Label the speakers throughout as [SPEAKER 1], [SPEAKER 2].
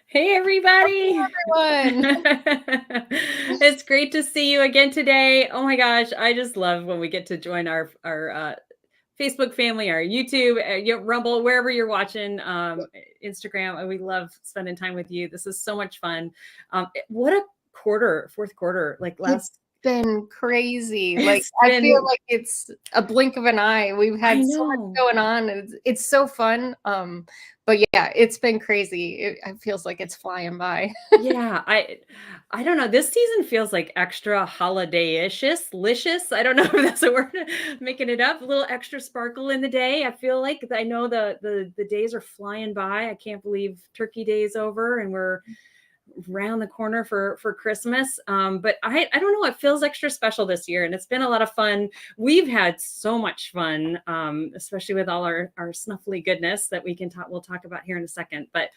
[SPEAKER 1] Hey, everybody.
[SPEAKER 2] Everyone.
[SPEAKER 1] It's great to see you again today. Oh my gosh, I just love when we get to join our Facebook family, our YouTube, Rumble, wherever you're watching, Instagram. And we love spending time with you. This is so much fun. What a fourth quarter, like
[SPEAKER 2] It's
[SPEAKER 1] last.
[SPEAKER 2] been crazy. Like
[SPEAKER 1] It's
[SPEAKER 2] I feel
[SPEAKER 1] been,
[SPEAKER 2] like it's a blink of an eye. We've
[SPEAKER 1] I
[SPEAKER 2] had so much
[SPEAKER 1] know.
[SPEAKER 2] going on, and it's so fun. But yeah, it's been crazy. It feels like it's flying by.
[SPEAKER 1] Yeah, I don't know. This season feels like extra holiday-ish, licious. I don't know if that's a word. Making it up. A little extra sparkle in the day. I feel like I know the days are flying by. I can't believe Turkey Day is over and we're around the corner for Christmas. But I don't know. It feels extra special this year, and it's been a lot of fun. We've had so much fun, especially with all our snuffly goodness that we'll talk about here in a second. But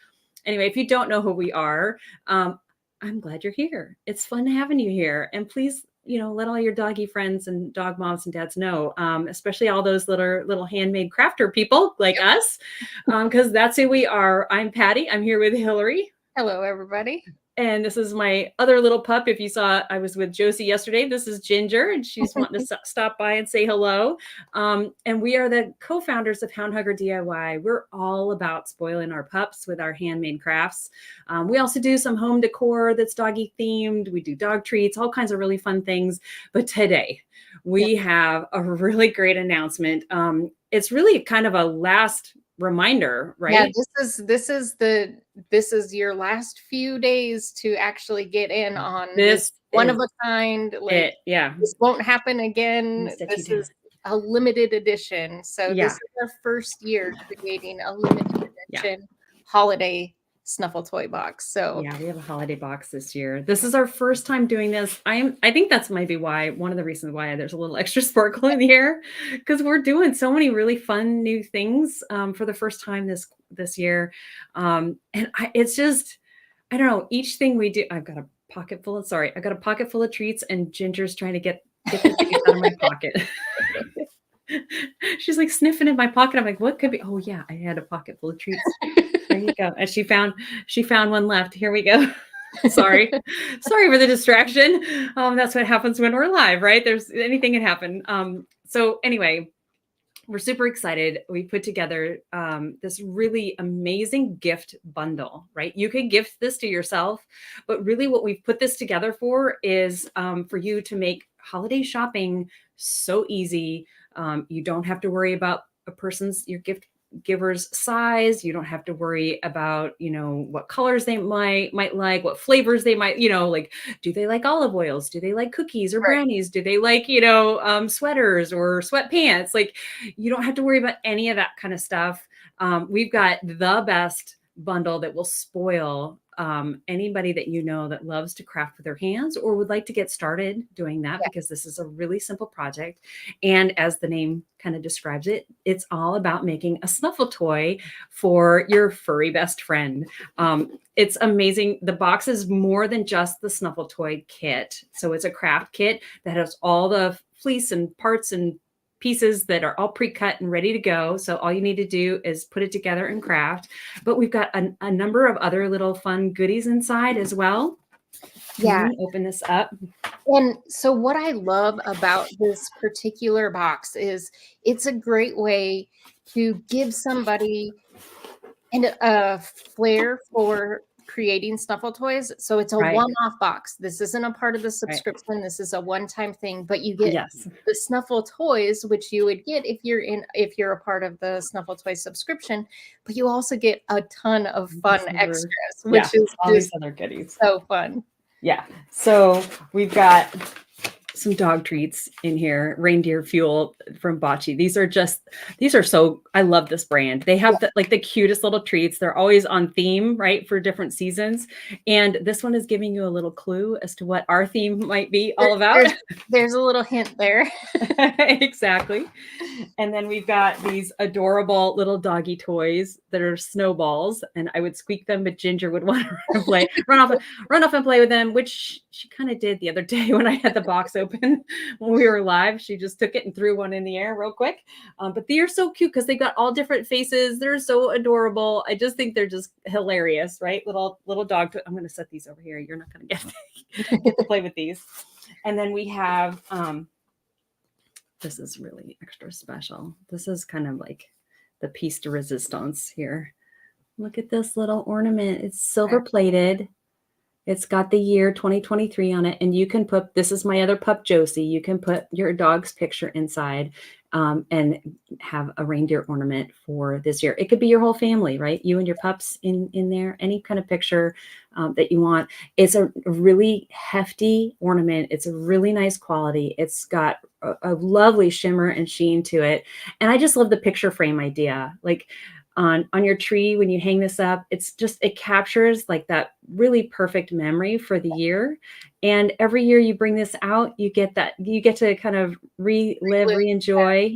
[SPEAKER 1] anyway, if you don't know who we are, I'm glad you're here. It's fun having you here. And please, let all your doggy friends and dog moms and dads know, especially all those little handmade crafter people like us, because that's who we are. I'm Patty. I'm here with Hillary.
[SPEAKER 2] Hello, everybody.
[SPEAKER 1] And this is my other little pup. If you saw, I was with Josie yesterday. This is Ginger, and she's wanting to stop by and say hello. And we are the co-founders of Hound Hugger DIY. We're all about spoiling our pups with our handmade crafts. We also do some home decor that's doggy themed. We do dog treats, all kinds of really fun things. But today we have a really great announcement. It's really kind of a last reminder, right?
[SPEAKER 2] Yeah, this is your last few days to actually get in on this one of a kind. Like this won't happen again. This is a limited edition. So this is our first year creating a limited edition holiday Snuffle Toy box. So
[SPEAKER 1] yeah, we have a holiday box this year. This is our first time doing this. I think that's maybe one of the reasons why there's a little extra sparkle in the air, because we're doing so many really fun new things for the first time this year. And it's just, I don't know, each thing we do, I've got a pocket full of treats, and Ginger's trying to get the treats out of my pocket. She's like sniffing in my pocket. I'm like, what could be? Oh yeah, I had a pocket full of treats. There you go. And she found one left. Here we go. Sorry for the distraction. That's what happens when we're live, right? There's anything can happen. So anyway, we're super excited. We put together this really amazing gift bundle, right? You could gift this to yourself, but really what we've put this together for is for you to make holiday shopping so easy. You don't have to worry about your gift giver's size. You don't have to worry about, what colors they might like, what flavors they might, like, do they like olive oils? Do they like cookies or brownies? Do they like, sweaters or sweatpants? Like, you don't have to worry about any of that kind of stuff. We've got the best bundle that will spoil anybody that that loves to craft with their hands or would like to get started doing that, because this is a really simple project. And as the name kind of describes it, it's all about making a snuffle toy for your furry best friend. It's amazing. The box is more than just the snuffle toy kit. So it's a craft kit that has all the fleece and parts and pieces that are all pre-cut and ready to go. So all you need to do is put it together and craft. But we've got a number of other little fun goodies inside as well.
[SPEAKER 2] Yeah.
[SPEAKER 1] Open this up.
[SPEAKER 2] And so what I love about this particular box is it's a great way to give somebody a flair for creating snuffle toys. So it's a one-off box. This isn't a part of the subscription. This is a one-time thing, but you get the snuffle toys, which you would get if you're a part of the snuffle toy subscription, but you also get a ton of fun extras, which is
[SPEAKER 1] all these other goodies.
[SPEAKER 2] So fun.
[SPEAKER 1] Yeah. So we've got some dog treats in here, reindeer fuel from Bocce. I love this brand. They have the cutest little treats. They're always on theme, right, for different seasons. And this one is giving you a little clue as to what our theme might be all about.
[SPEAKER 2] There's a little hint there.
[SPEAKER 1] Exactly. And then we've got these adorable little doggy toys that are snowballs, and I would squeak them, but Ginger would want to run off and play with them, which she kind of did the other day when I had the box open. open when we were live. She just took it and threw one in the air real quick. But they are so cute because they got all different faces. They're so adorable. I just think they're just hilarious, right? Little dog. I'm going to set these over here. You're not going to get to play with these. And then we have, this is really extra special. This is kind of like the piece de resistance here. Look at this little ornament. It's silver plated. It's got the year 2023 on it. And you can put, this is my other pup, Josie. You can put your dog's picture inside and have a reindeer ornament for this year. It could be your whole family, right? You and your pups in there, any kind of picture that you want. It's a really hefty ornament. It's a really nice quality. It's got a lovely shimmer and sheen to it. And I just love the picture frame idea. Like, on your tree, when you hang this up, it's just, it captures like that really perfect memory for the year. And every year you bring this out, you get to kind of relive, re-enjoy,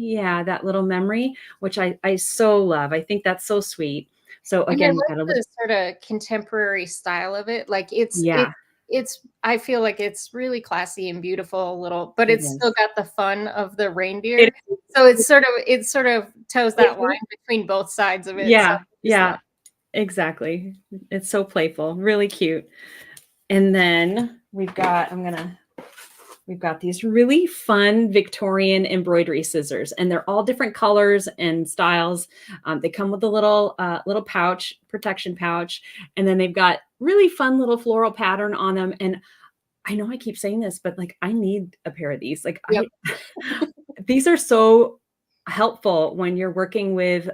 [SPEAKER 1] that little memory, which I so love. I think that's so sweet. So again,
[SPEAKER 2] and I like the sort of contemporary style of it. Like it's I feel like it's really classy and beautiful little, but it's still got the fun of the reindeer. So it sort of toes that line between both sides of it.
[SPEAKER 1] Yeah. So exactly. It's so playful, really cute. And then we've got these really fun Victorian embroidery scissors, and they're all different colors and styles. They come with a little pouch, protection pouch, and then they've got really fun little floral pattern on them. And I know I keep saying this, but like I need a pair of these. Like these are so helpful when you're working with,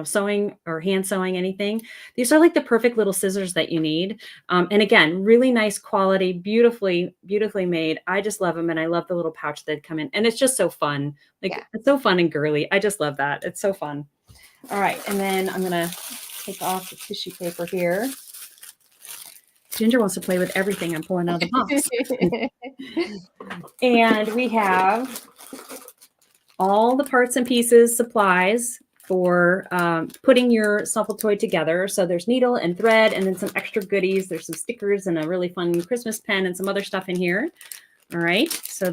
[SPEAKER 1] sewing or hand sewing anything. These are like the perfect little scissors that you need. And again, really nice quality, beautifully made. I just love them. And I love the little pouch that come in, and it's just so fun. Like it's so fun and girly. I just love that. It's so fun. All right. And then I'm going to take off the tissue paper here. Ginger wants to play with everything I'm pulling out of the box. And we have all the parts and pieces, supplies for putting your Snuffle toy together. So there's needle and thread, and then some extra goodies. There's some stickers and a really fun Christmas pen and some other stuff in here. All right, so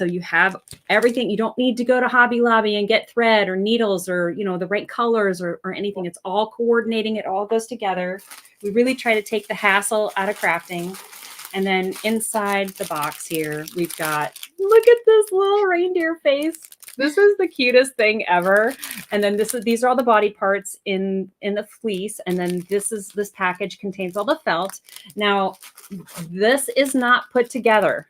[SPEAKER 1] you have everything. You don't need to go to Hobby Lobby and get thread or needles or the right colors or anything. It's all coordinating. It all goes together. We really try to take the hassle out of crafting. And then inside the box here, we've got, look at this little reindeer face. This is the cutest thing ever. And then these are all the body parts in the fleece. And then this package contains all the felt. Now, this is not put together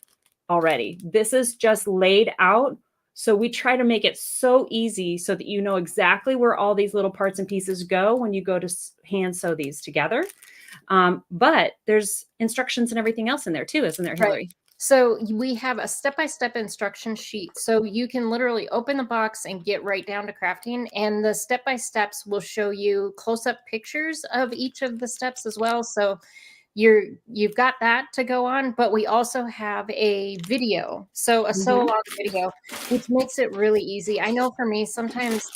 [SPEAKER 1] already. This is just laid out. So we try to make it so easy so that you know exactly where all these little parts and pieces go when you go to hand sew these together. But there's instructions and everything else in there too, isn't there, Hillary?
[SPEAKER 2] Right. So we have a step-by-step instruction sheet. So you can literally open the box and get right down to crafting. And the step-by-steps will show you close-up pictures of each of the steps as well. So you've got that to go on, but we also have a video. So a sew-along video, which makes it really easy. I know for me, sometimes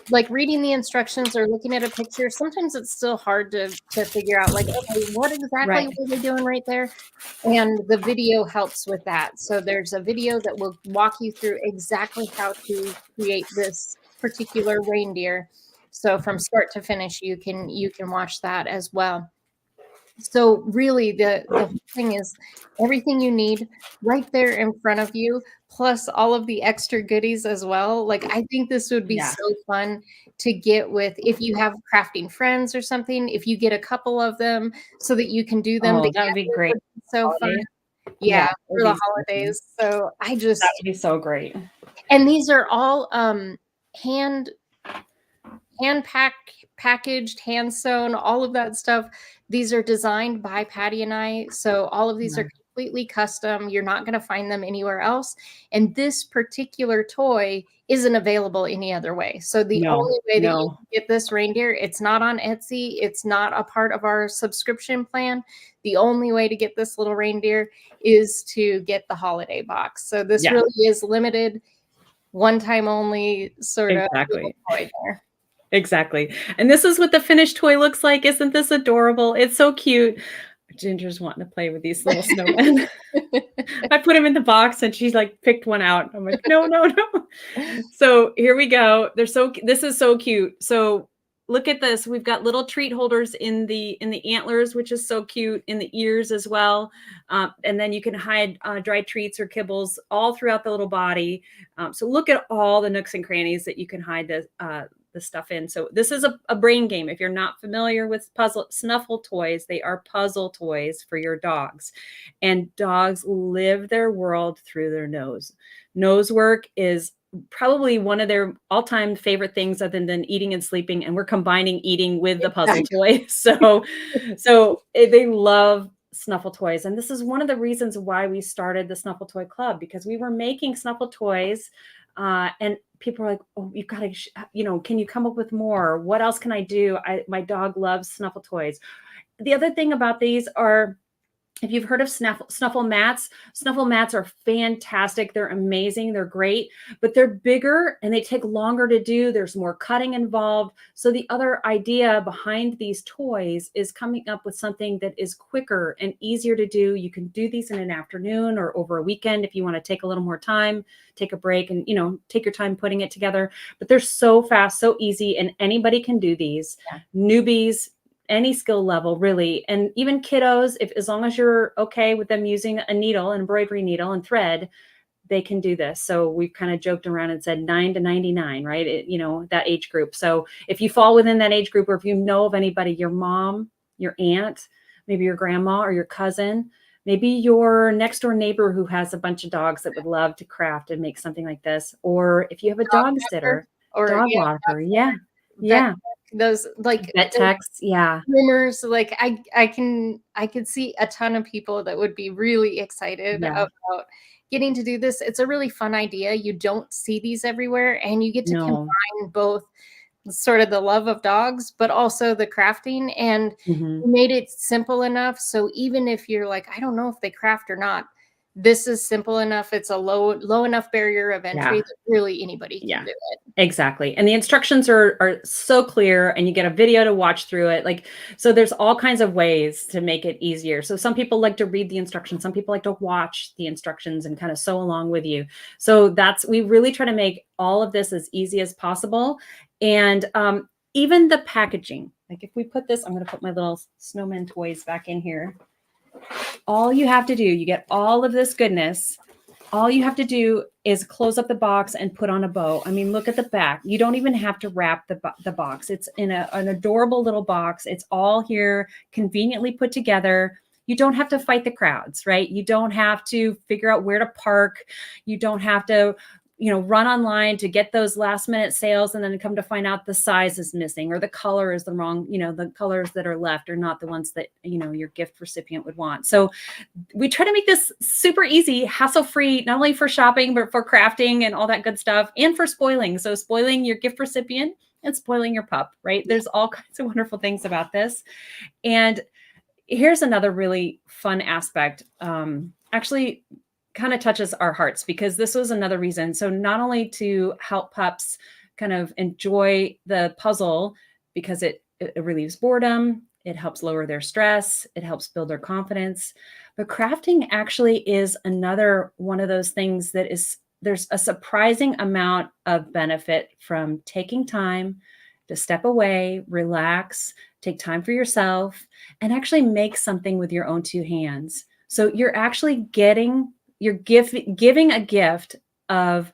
[SPEAKER 2] like reading the instructions or looking at a picture, sometimes it's still hard to figure out like, okay, what exactly were they doing right there? And the video helps with that. So there's a video that will walk you through exactly how to create this particular reindeer. So from start to finish, you can watch that as well. So really the whole thing is everything you need right there in front of you, plus all of the extra goodies as well. Like I think this would be so fun to get with if you have crafting friends or something, if you get a couple of them so that you can do them together.
[SPEAKER 1] That would be great.
[SPEAKER 2] So fun. Yeah, for the holidays. So that
[SPEAKER 1] would be so great.
[SPEAKER 2] And these are all hand packaged, hand sewn, all of that stuff. These are designed by Patty and I. So all of these are completely custom. You're not going to find them anywhere else. And this particular toy isn't available any other way. So the only way that you can get this reindeer, it's not on Etsy. It's not a part of our subscription plan. The only way to get this little reindeer is to get the holiday box. So this really is limited, one time only sort of toy there.
[SPEAKER 1] Exactly. And this is what the finished toy looks like. Isn't this adorable? It's so cute. Ginger's wanting to play with these little snowmen. I put him in the box and she's like picked one out. I'm like, no, no, no. So here we go. This is so cute. So look at this. We've got little treat holders in the antlers, which is so cute, in the ears as well. And then you can hide dried treats or kibbles all throughout the little body. So look at all the nooks and crannies that you can hide the stuff in. So this is a brain game. If you're not familiar with Snuffle toys, they are puzzle toys for your dogs. And dogs live their world through their nose. Nose work is probably one of their all-time favorite things, other than eating and sleeping. And we're combining eating with the puzzle toy. So they love Snuffle toys. And this is one of the reasons why we started the Snuffle Toy Club, because we were making Snuffle toys and people are like, oh, you've got to, can you come up with more? What else can I do? My dog loves Snuffle toys. The other thing about these are, if you've heard of Snuffle mats are fantastic. They're amazing. They're great, but they're bigger and they take longer to do. There's more cutting involved. So the other idea behind these toys is coming up with something that is quicker and easier to do. You can do these in an afternoon or over a weekend if you want to take a little more time, take a break and, take your time putting it together. But they're so fast, so easy, and anybody can do these. Yeah. Newbies, any skill level, really. And even kiddos, as long as you're okay with them using a needle, an embroidery needle and thread, they can do this. So we've kind of joked around and said 9 to 99, right? That age group. So if you fall within that age group, or if you know of anybody, your mom, your aunt, maybe your grandma or your cousin, maybe your next door neighbor who has a bunch of dogs that would love to craft and make something like this. Or if you have a dog sitter or dog walker. Yeah.
[SPEAKER 2] Those like
[SPEAKER 1] vet techs,
[SPEAKER 2] groomers, like I could see a ton of people that would be really excited about getting to do this. It's a really fun idea. You don't see these everywhere, and you get to combine both sort of the love of dogs, but also the crafting. And you made it simple enough, so even if you're like, I don't know if they craft or not, this is simple enough. It's a low enough barrier of entry that really anybody can do it.
[SPEAKER 1] Exactly. And the instructions are so clear, and you get a video to watch through it. So there's all kinds of ways to make it easier. So some people like to read the instructions. Some people like to watch the instructions and kind of sew along with you. So we really try to make all of this as easy as possible. And even the packaging, like if we put this, I'm going to put my little snowman toys back in here. All you have to do, you get all of this goodness. All you have to do is close up the box and put on a bow. I mean, look at the back. You don't even have to wrap the box. It's in an adorable little box. It's all here, conveniently put together. You don't have to fight the crowds, right? You don't have to figure out where to park. You don't have to run online to get those last minute sales and then come to find out the size is missing or the color is the wrong, the colors that are left are not the ones that, your gift recipient would want. So we try to make this super easy, hassle-free, not only for shopping, but for crafting and all that good stuff, and for spoiling. So spoiling your gift recipient and spoiling your pup, right? There's all kinds of wonderful things about this. And here's another really fun aspect. Actually, kind of touches our hearts, because this was another reason. So not only to help pups kind of enjoy the puzzle, because it relieves boredom, it helps lower their stress, it helps build their confidence, but crafting actually is another one of those things that there's a surprising amount of benefit from taking time to step away, relax, take time for yourself, and actually make something with your own two hands. So you're actually giving a gift of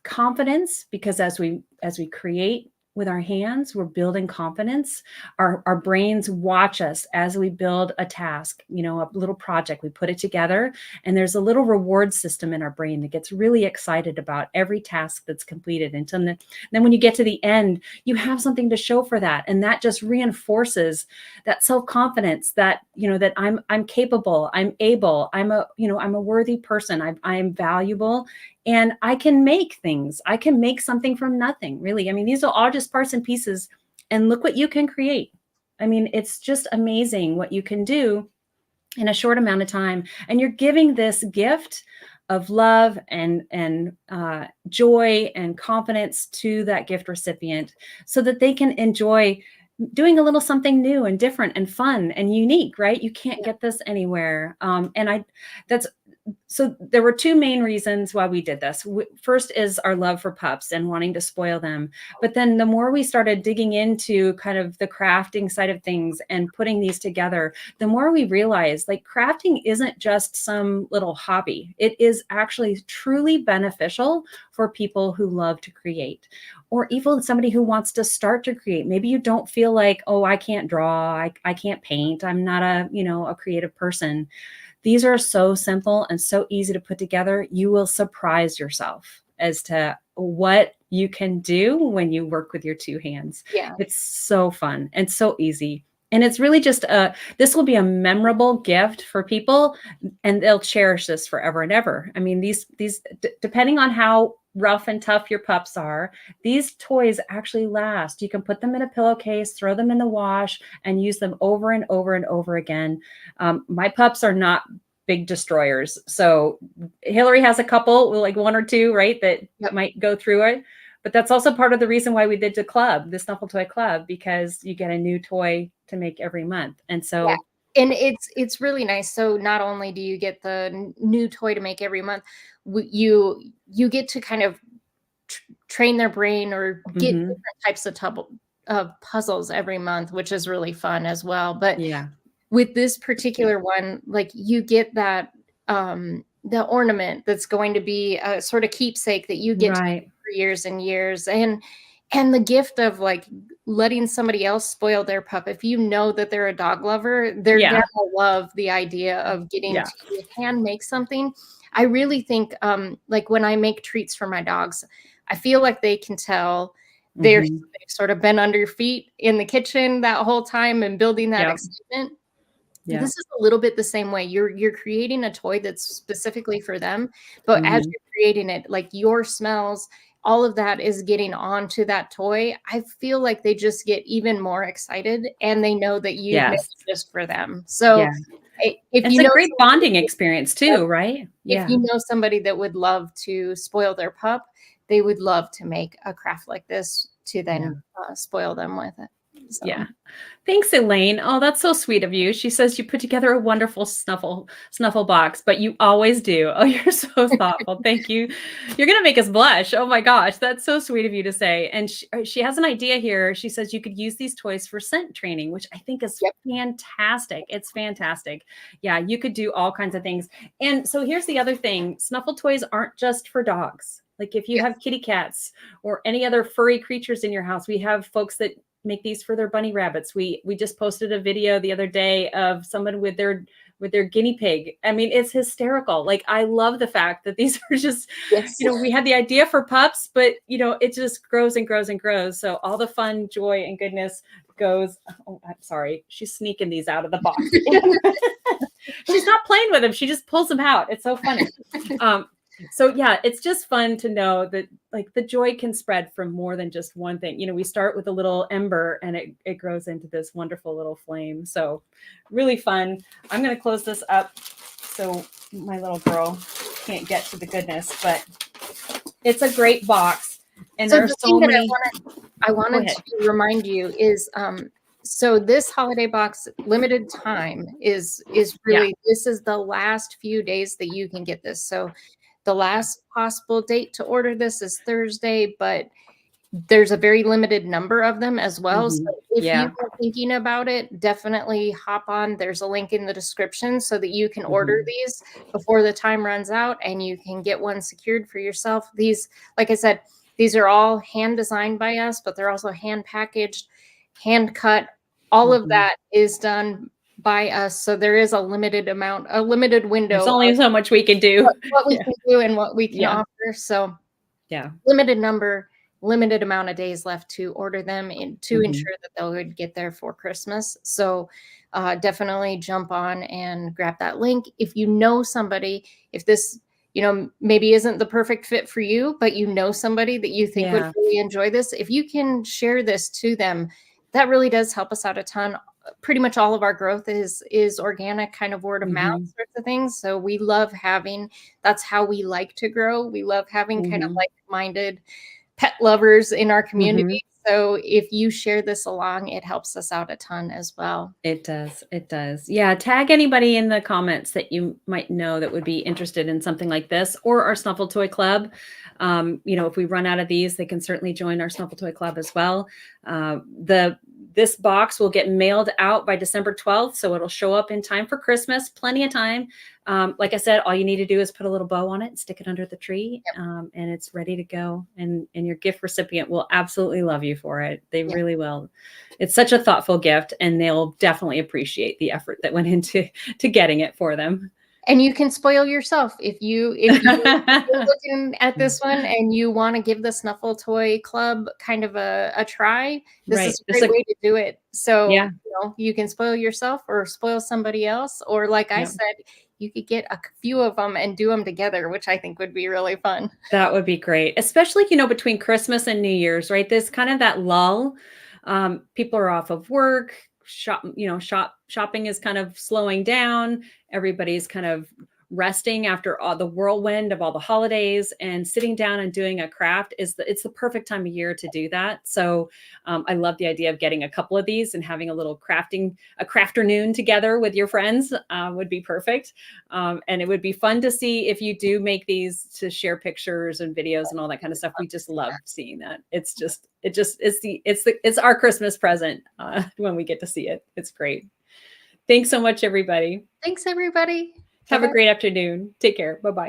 [SPEAKER 1] confidence, because as we create with our hands, we're building confidence. Our brains watch us as we build a task, a little project. We put it together, and there's a little reward system in our brain that gets really excited about every task that's completed. And then when you get to the end, you have something to show for that, and that just reinforces that self-confidence that that I'm capable, I'm able, I'm a worthy person, I'm valuable. And I can make things. I can make something from nothing, really. I mean, these are all just parts and pieces. And look what you can create. I mean, it's just amazing what you can do in a short amount of time. And you're giving this gift of love and joy and confidence to that gift recipient, so that they can enjoy doing a little something new and different and fun and unique, right? You can't get this anywhere. That's so there were two main reasons why we did this. First is our love for pups and wanting to spoil them. But then the more we started digging into kind of the crafting side of things and putting these together, the more we realized like crafting isn't just some little hobby. It is actually truly beneficial for people who love to create, or even somebody who wants to start to create. Maybe you don't feel like, oh, I can't draw, I can't paint, I'm not a creative person. These are so simple and so easy to put together. You will surprise yourself as to what you can do when you work with your two hands.
[SPEAKER 2] Yeah.
[SPEAKER 1] It's so fun and so easy. And it's really just this will be a memorable gift for people, and they'll cherish this forever and ever. I mean, these depending on how rough and tough your pups are, these toys actually last. You can put them in a pillowcase, throw them in the wash, and use them over and over and over again. My pups are not big destroyers. So Hillary has a couple, like one or two, right, that might go through it. But that's also part of the reason why we did the Snuffle Toy Club, because you get a new toy to make every month. And so
[SPEAKER 2] and it's really nice. So not only do you get the new toy to make every month, you get to kind of train their brain or get different types of puzzles every month, which is really fun as well. But with this particular one, like you get that the ornament that's going to be a sort of keepsake that you get to keep for years and years, and the gift of like letting somebody else spoil their pup. If you know that they're a dog lover, they're gonna love the idea of getting to hand make something. I really think like when I make treats for my dogs, I feel like they can tell they've sort of been under your feet in the kitchen that whole time and building that excitement. Yeah. This is a little bit the same way. You're creating a toy that's specifically for them, but as you're creating it, like your smells, all of that is getting onto that toy. I feel like they just get even more excited, and they know that you've made it just for them. So if
[SPEAKER 1] it's
[SPEAKER 2] you
[SPEAKER 1] a
[SPEAKER 2] know
[SPEAKER 1] great bonding experience too, right?
[SPEAKER 2] If you know somebody that would love to spoil their pup, they would love to make a craft like this to then spoil them with it. So.
[SPEAKER 1] Yeah. Thanks, Elaine. Oh, that's so sweet of you. She says you put together a wonderful snuffle box, but you always do. Oh, you're so thoughtful. Thank you. You're going to make us blush. Oh my gosh. That's so sweet of you to say. And she has an idea here. She says you could use these toys for scent training, which I think is fantastic. It's fantastic. Yeah. You could do all kinds of things. And so here's the other thing. Snuffle toys aren't just for dogs. Like if you have kitty cats or any other furry creatures in your house, we have folks that make these for their bunny rabbits. We just posted a video the other day of someone with their guinea pig. I mean, it's hysterical. Like, I love the fact that these are just, we had the idea for pups, but it just grows and grows and grows. So all the fun, joy, and goodness goes. Oh, I'm sorry. She's sneaking these out of the box. She's not playing with them. She just pulls them out. It's so funny. So yeah, it's just fun to know that like the joy can spread from more than just one thing. We start with a little ember and it grows into this wonderful little flame. So really fun. I'm going to close this up so my little girl can't get to the goodness, but it's a great box. And there's so many.
[SPEAKER 2] I wanted to remind you is, so this holiday box limited time is really, this is the last few days that you can get this. So the last possible date to order this is Thursday, but there's a very limited number of them as well. So if you are thinking about it, definitely hop on. There's a link in the description so that you can order these before the time runs out and you can get one secured for yourself. These, like I said, these are all hand designed by us, but they're also hand packaged, hand cut. All of that is done by us. So there is a limited window.
[SPEAKER 1] There's only so much we can do.
[SPEAKER 2] What we can do and what we can offer. So limited number, limited amount of days left to order them and to ensure that they'll get there for Christmas. So definitely jump on and grab that link. If you know somebody, if this, maybe isn't the perfect fit for you, but somebody that you think would really enjoy this, if you can share this to them, that really does help us out a ton. Pretty much all of our growth is organic, kind of word of mouth sorts of things. So we love that's how we like to grow. We love having kind of like-minded pet lovers in our community. So if you share this along, it helps us out a ton as well.
[SPEAKER 1] It does. It does. Yeah. Tag anybody in the comments that you might know that would be interested in something like this or our Snuffle Toy Club. If we run out of these, they can certainly join our Snuffle Toy Club as well. This box will get mailed out by December 12th, so it'll show up in time for Christmas. Plenty of time. Like I said, all you need to do is put a little bow on it and stick it under the tree, and it's ready to go. And your gift recipient will absolutely love you for it. They really will. It's such a thoughtful gift, and they'll definitely appreciate the effort that went into getting it for them.
[SPEAKER 2] And you can spoil yourself if you're looking at this one and you want to give the Snuffle Toy Club kind of a try. This is a great way to do it. So you can spoil yourself or spoil somebody else, or like I said, you could get a few of them and do them together, which I think would be really fun.
[SPEAKER 1] That would be great, especially between Christmas and New Year's, right? There's kind of that lull. People are off of work. Shopping is kind of slowing down. Everybody's kind of resting after all the whirlwind of all the holidays, and sitting down and doing a craft it's the perfect time of year to do that. So I love the idea of getting a couple of these and having a little crafternoon together with your friends would be perfect. And it would be fun to see if you do make these, to share pictures and videos and all that kind of stuff. We just love seeing that. It's our Christmas present when we get to see it. It's great. Thanks so much, everybody.
[SPEAKER 2] Thanks, everybody.
[SPEAKER 1] Have a great afternoon. Take care. Bye-bye.